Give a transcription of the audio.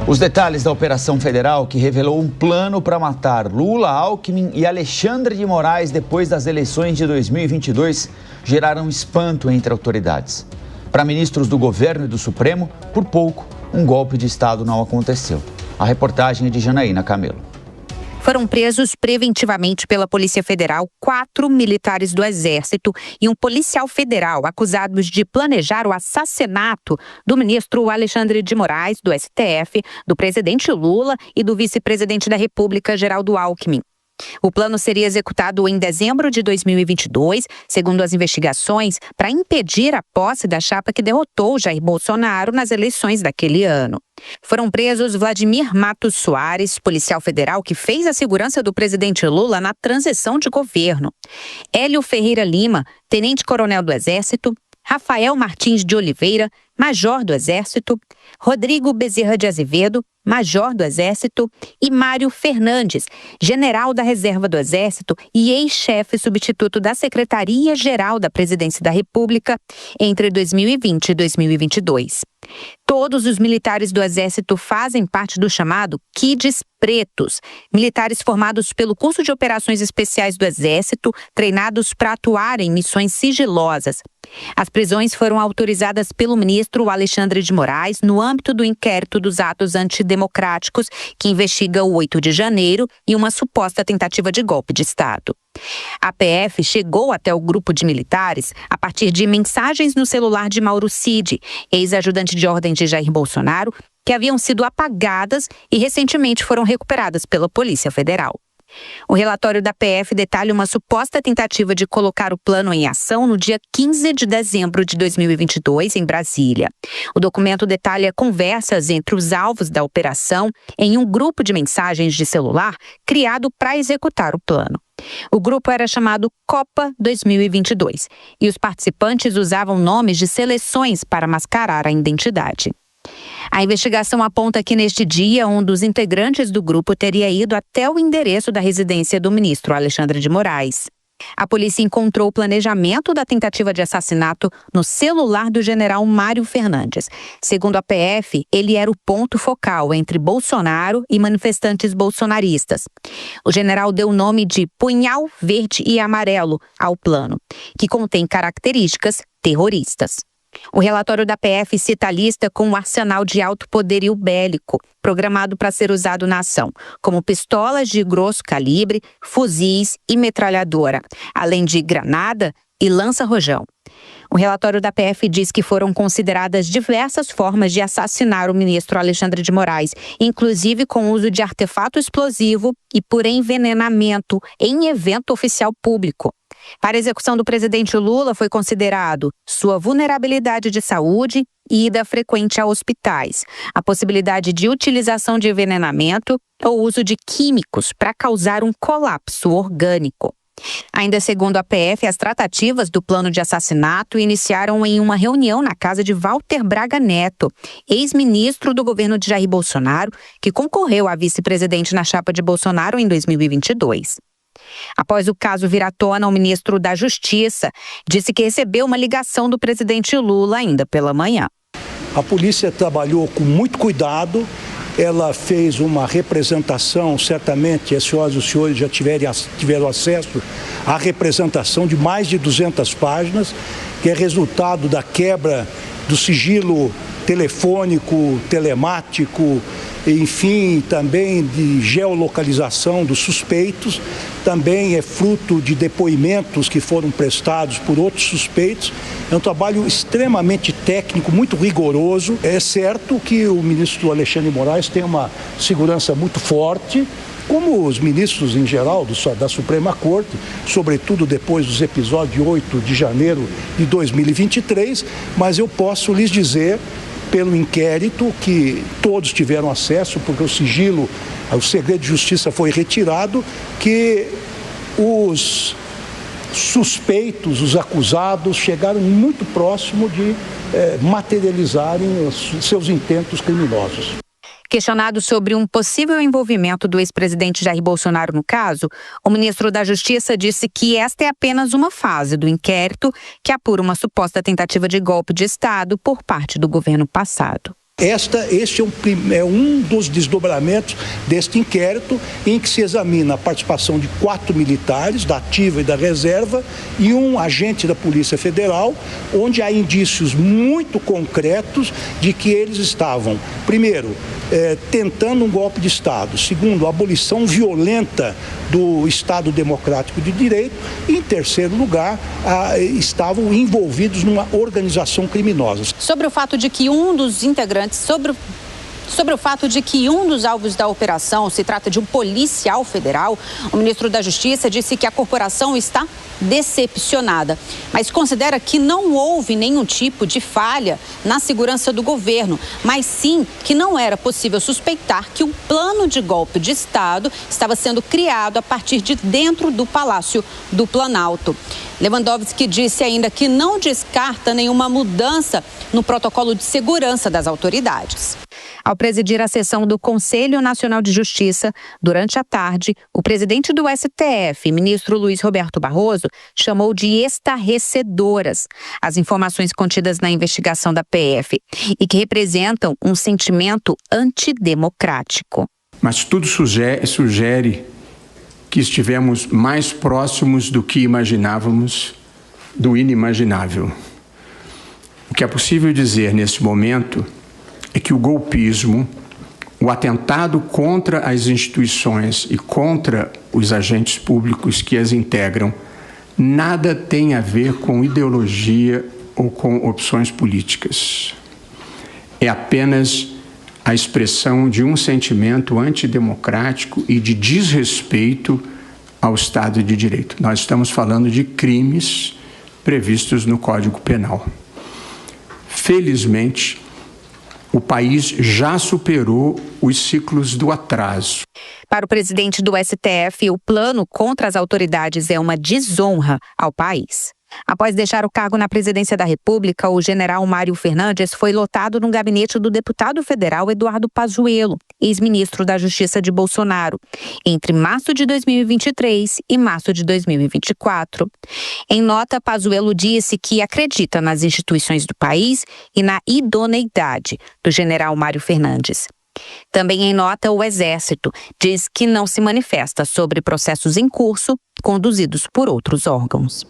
Os detalhes da Operação Federal, que revelou um plano para matar Lula, Alckmin e Alexandre de Moraes depois das eleições de 2022, geraram espanto entre autoridades. Para ministros do governo e do Supremo, por pouco, um golpe de Estado não aconteceu. A reportagem é de Janaína Camelo. Foram presos preventivamente pela Polícia Federal 4 militares do Exército e um policial federal acusados de planejar o assassinato do ministro Alexandre de Moraes, do STF, do presidente Lula e do vice-presidente da República, Geraldo Alckmin. O plano seria executado em dezembro de 2022, segundo as investigações, para impedir a posse da chapa que derrotou Jair Bolsonaro nas eleições daquele ano. Foram presos Vladimir Matos Soares, policial federal que fez a segurança do presidente Lula na transição de governo; Hélio Ferreira Lima, tenente-coronel do Exército; Rafael Martins de Oliveira, major do Exército; Rodrigo Bezerra de Azevedo, major do Exército; e Mário Fernandes, general da Reserva do Exército e ex-chefe substituto da Secretaria-Geral da Presidência da República entre 2020 e 2022. Todos os militares do Exército fazem parte do chamado Kids Pretos, militares formados pelo Curso de Operações Especiais do Exército, treinados para atuar em missões sigilosas. As prisões foram autorizadas pelo ministro Alexandre de Moraes no âmbito do inquérito dos atos antidemocráticos que investiga o 8 de janeiro e uma suposta tentativa de golpe de Estado. A PF chegou até o grupo de militares a partir de mensagens no celular de Mauro Cid, ex-ajudante de ordem de Jair Bolsonaro, que haviam sido apagadas e recentemente foram recuperadas pela Polícia Federal. O relatório da PF detalha uma suposta tentativa de colocar o plano em ação no dia 15 de dezembro de 2022, em Brasília. O documento detalha conversas entre os alvos da operação em um grupo de mensagens de celular criado para executar o plano. O grupo era chamado Copa 2022 e os participantes usavam nomes de seleções para mascarar a identidade. A investigação aponta que neste dia, um dos integrantes do grupo teria ido até o endereço da residência do ministro Alexandre de Moraes. A polícia encontrou o planejamento da tentativa de assassinato no celular do general Mário Fernandes. Segundo a PF, ele era o ponto focal entre Bolsonaro e manifestantes bolsonaristas. O general deu o nome de Punhal Verde e Amarelo ao plano, que contém características terroristas. O relatório da PF cita a lista com um arsenal de alto poderio bélico, programado para ser usado na ação, como pistolas de grosso calibre, fuzis e metralhadora, além de granada e lança-rojão. O relatório da PF diz que foram consideradas diversas formas de assassinar o ministro Alexandre de Moraes, inclusive com o uso de artefato explosivo e por envenenamento em evento oficial público. Para a execução do presidente Lula foi considerado sua vulnerabilidade de saúde e ida frequente a hospitais, a possibilidade de utilização de envenenamento ou uso de químicos para causar um colapso orgânico. Ainda segundo a PF, as tratativas do plano de assassinato iniciaram em uma reunião na casa de Walter Braga Neto, ex-ministro do governo de Jair Bolsonaro, que concorreu a vice-presidente na chapa de Bolsonaro em 2022. Após o caso vir à tona, o ministro da Justiça disse que recebeu uma ligação do presidente Lula ainda pela manhã. A polícia trabalhou com muito cuidado, ela fez uma representação, certamente as senhoras e os senhores já tiveram acesso à representação de mais de 200 páginas, que é resultado da quebra do sigilo telefônico, telemático, enfim, também de geolocalização dos suspeitos, também é fruto de depoimentos que foram prestados por outros suspeitos. É um trabalho extremamente técnico, muito rigoroso. É certo que o ministro Alexandre de Moraes tem uma segurança muito forte, como os ministros em geral da Suprema Corte, sobretudo depois dos episódios de 8 de janeiro de 2023, mas eu posso lhes dizer, pelo inquérito, que todos tiveram acesso, porque o sigilo, o segredo de justiça foi retirado, que os suspeitos, os acusados, chegaram muito próximo de materializarem seus intentos criminosos. Questionado sobre um possível envolvimento do ex-presidente Jair Bolsonaro no caso, o ministro da Justiça disse que esta é apenas uma fase do inquérito que apura uma suposta tentativa de golpe de Estado por parte do governo passado. Este é um dos desdobramentos deste inquérito, em que se examina a participação de 4 militares, da ativa e da reserva, e um agente da Polícia Federal, onde há indícios muito concretos de que eles estavam, primeiro, tentando um golpe de Estado, segundo, a abolição violenta do Estado Democrático de Direito, e, em terceiro lugar, estavam envolvidos numa organização criminosa. Sobre o fato de que um dos integrantes, sobre o fato de que um dos alvos da operação se trata de um policial federal, o ministro da Justiça disse que a corporação está decepcionada, mas considera que não houve nenhum tipo de falha na segurança do governo, mas sim que não era possível suspeitar que um plano de golpe de Estado estava sendo criado a partir de dentro do Palácio do Planalto. Lewandowski disse ainda que não descarta nenhuma mudança no protocolo de segurança das autoridades. Ao presidir a sessão do Conselho Nacional de Justiça, durante a tarde, o presidente do STF, ministro Luiz Roberto Barroso, chamou de estarrecedoras as informações contidas na investigação da PF e que representam um sentimento antidemocrático. Mas tudo sugere que estivemos mais próximos do que imaginávamos do inimaginável. O que é possível dizer nesse momento é que o golpismo, o atentado contra as instituições e contra os agentes públicos que as integram, nada tem a ver com ideologia ou com opções políticas. É apenas a expressão de um sentimento antidemocrático e de desrespeito ao Estado de Direito. Nós estamos falando de crimes previstos no Código Penal. Felizmente, o país já superou os ciclos do atraso. Para o presidente do STF, o plano contra as autoridades é uma desonra ao país. Após deixar o cargo na presidência da República, o general Mário Fernandes foi lotado no gabinete do deputado federal Eduardo Pazuello, ex-ministro da Justiça de Bolsonaro, entre março de 2023 e março de 2024. Em nota, Pazuello disse que acredita nas instituições do país e na idoneidade do general Mário Fernandes. Também em nota, o Exército diz que não se manifesta sobre processos em curso conduzidos por outros órgãos.